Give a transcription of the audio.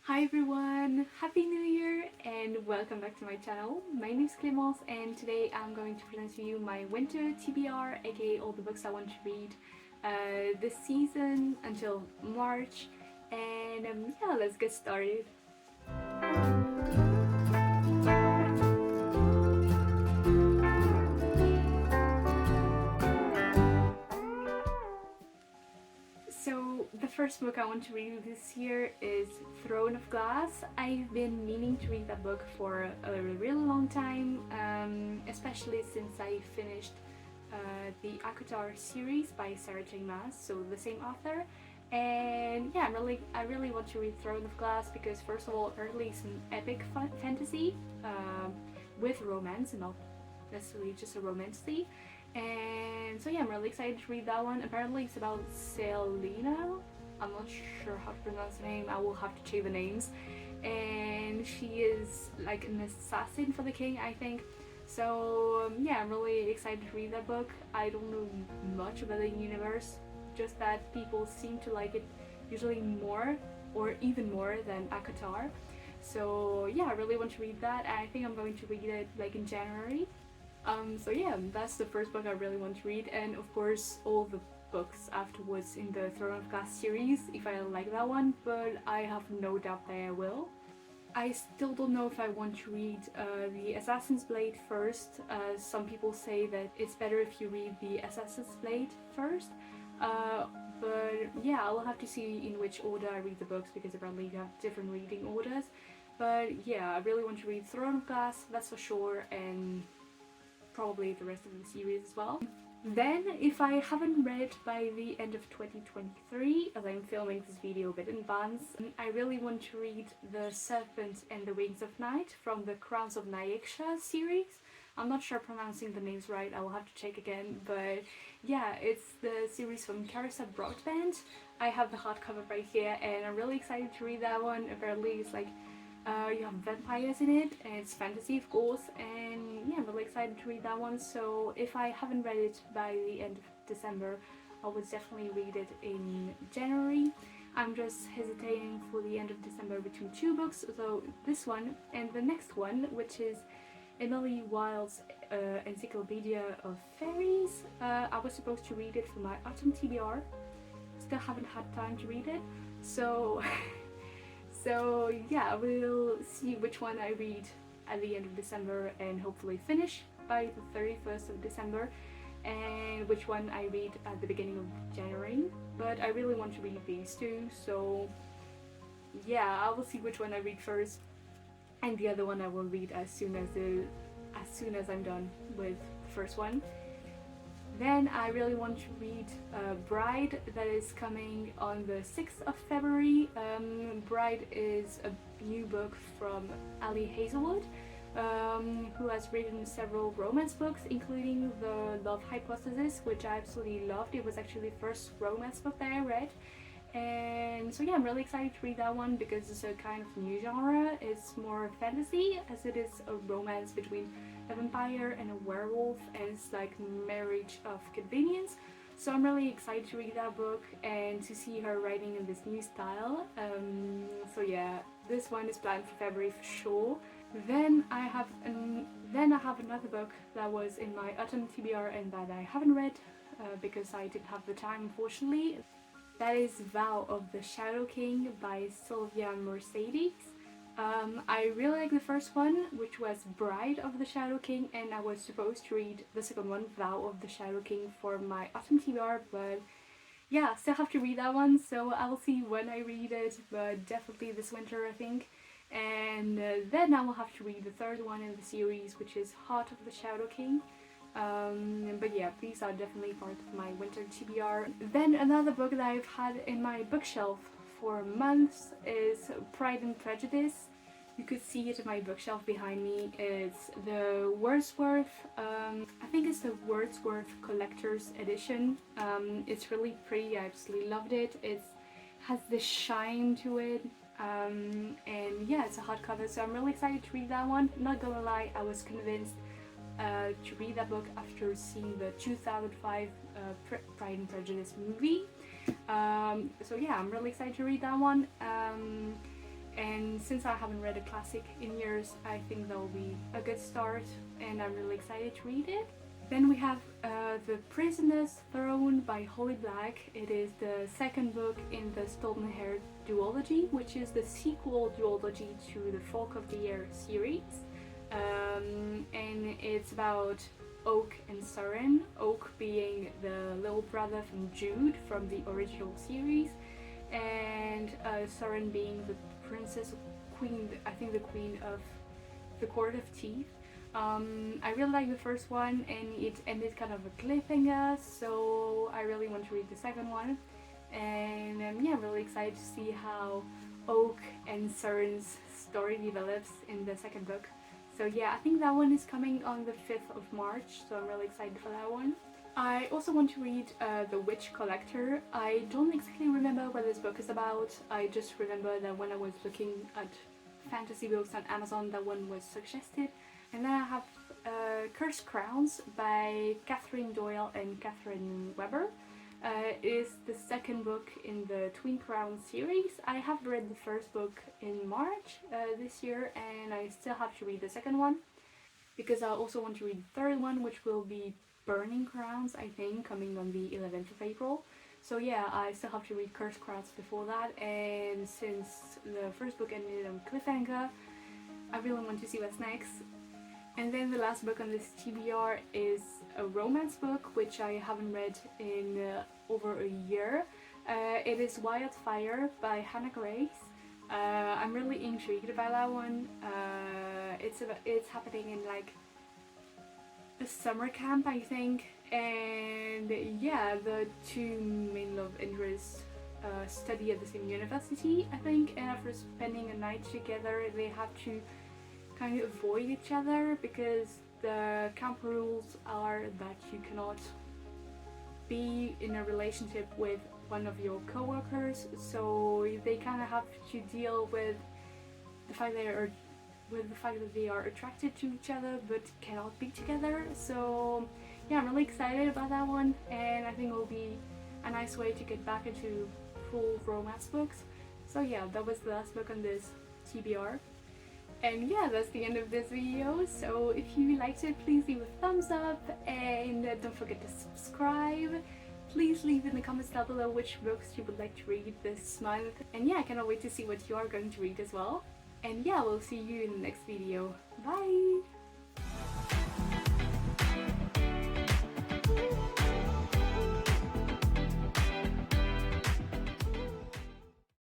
Hi everyone, Happy New Year and welcome back to my channel. My name is Clémence and today I'm going to present to you my Winter TBR, aka all the books I want to read this season until March. And yeah, let's get started. So the first book I want to read this year is Throne of Glass. I've been meaning to read that book for a really long time, especially since I finished the Akatar series by Sarah J Maas, so the same author. And yeah, I really want to read Throne of Glass because first of all, apparently it's an epic fantasy with romance and not necessarily just a romancy. And so yeah, I'm really excited to read that one. Apparently it's about Selena. I'm not sure how to pronounce the name. I will have to check the names. And she is like an assassin for the king, I think. So yeah, I'm really excited to read that book. I don't know much about the universe, just that people seem to like it usually more or even more than Akatar. So yeah, I really want to read that. I think I'm going to read it like in January. So yeah, that's the first book I really want to read, and of course all the books afterwards in the Throne of Glass series if I like that one, but I have no doubt that I will. I still don't know if I want to read the Assassin's Blade first. Some people say that it's better if you read the Assassin's Blade first, but yeah, I'll have to see in which order I read the books because apparently you have different reading orders. But yeah, I really want to read Throne of Glass, that's for sure, and probably the rest of the series as well. Then, if I haven't read by the end of 2023, as I'm filming this video a bit in advance, I really want to read The Serpent and the Wings of Night from the Crowns of Nyaksha series. I'm not sure pronouncing the names right, I will have to check again, but yeah, it's the series from Carissa Broadbent. I have the hardcover right here and I'm really excited to read that one. Apparently it's like you have vampires in it, and it's fantasy of course, and yeah, I'm really excited to read that one. So if I haven't read it by the end of December, I would definitely read it in January. I'm just hesitating for the end of December between two books, so this one and the next one, which is Emily Wilde's Encyclopedia of Fairies. I was supposed to read it for my autumn TBR, still haven't had time to read it, so So yeah, we'll see which one I read at the end of December and hopefully finish by the 31st of December, and which one I read at the beginning of January. But I really want to read these two, so yeah, I will see which one I read first, and the other one I will read as soon as I'm done with the first one. Then I really want to read Bride, that is coming on the 6th of February. Bride is a new book from Ali Hazelwood, who has written several romance books, including The Love Hypothesis, which I absolutely loved. It was actually the first romance book that I read. And so yeah, I'm really excited to read that one because it's a kind of new genre. It's more fantasy as it is a romance between a vampire and a werewolf, and it's like marriage of convenience. So I'm really excited to read that book and to see her writing in this new style. So yeah, this one is planned for February for sure. Then I have another book that was in my autumn TBR and that I haven't read because I didn't have the time, unfortunately. That is Vow of the Shadow King by Sylvia Mercedes. I really like the first one, which was Bride of the Shadow King, and I was supposed to read the second one, Vow of the Shadow King, for my autumn TBR, but yeah, still have to read that one, so I'll see when I read it, but definitely this winter, I think. And then I will have to read the third one in the series, which is Heart of the Shadow King. But yeah, these are definitely part of my winter TBR. Then another book that I've had in my bookshelf for months is Pride and Prejudice. You could see it in my bookshelf behind me. It's the Wordsworth, I think it's the Wordsworth Collector's Edition. It's really pretty, I absolutely loved it. It has this shine to it. And yeah, it's a hardcover, so I'm really excited to read that one. Not gonna lie, I was convinced to read that book after seeing the 2005 Pride and Prejudice movie. So yeah, I'm really excited to read that one. And since I haven't read a classic in years, I think that will be a good start, and I'm really excited to read it. Then we have The Prisoner's Throne by Holly Black. It is the second book in the Stolen Hair duology, which is the sequel duology to the Folk of the Air series. And it's about Oak and Soren, Oak being the little brother from Jude from the original series, and Soren being the princess queen, I think the queen of the Court of Teeth. I really like the first one, and it ended kind of a cliffhanger, so I really want to read the second one. And yeah, I'm really excited to see how Oak and Soren's story develops in the second book. So yeah, I think that one is coming on the 5th of March, so I'm really excited for that one. I also want to read The Witch Collector. I don't exactly remember what this book is about. I just remember that when I was looking at fantasy books on Amazon, that one was suggested. And then I have Cursed Crowns by Catherine Doyle and Catherine Weber. It is the second book in the Twin Crowns series. I have read the first book in March this year, and I still have to read the second one, because I also want to read the third one, which will be Burning Crowns, I think, coming on the 11th of April. So yeah, I still have to read Cursed Crowns before that, and since the first book ended on cliffhanger, I really want to see what's next. And then the last book on this TBR is a romance book, which I haven't read in over a year. It is Wildfire by Hannah Grace. I'm really intrigued about that one. It's happening in like a summer camp, I think, and yeah, the two main love interests study at the same university, I think, and after spending a night together, they have to kind of avoid each other because the camp rules are that you cannot be in a relationship with one of your co-workers, so they kind of have to deal with the fact that they are attracted to each other but cannot be together. So yeah, I'm really excited about that one, and I think it will be a nice way to get back into full romance books. So yeah, that was the last book on this TBR. And yeah, that's the end of this video. So if you liked it, please leave a thumbs up, and don't forget to subscribe. Please leave in the comments down below which books you would like to read this month. And yeah, I cannot wait to see what you are going to read as well. And yeah, we'll see you in the next video. Bye!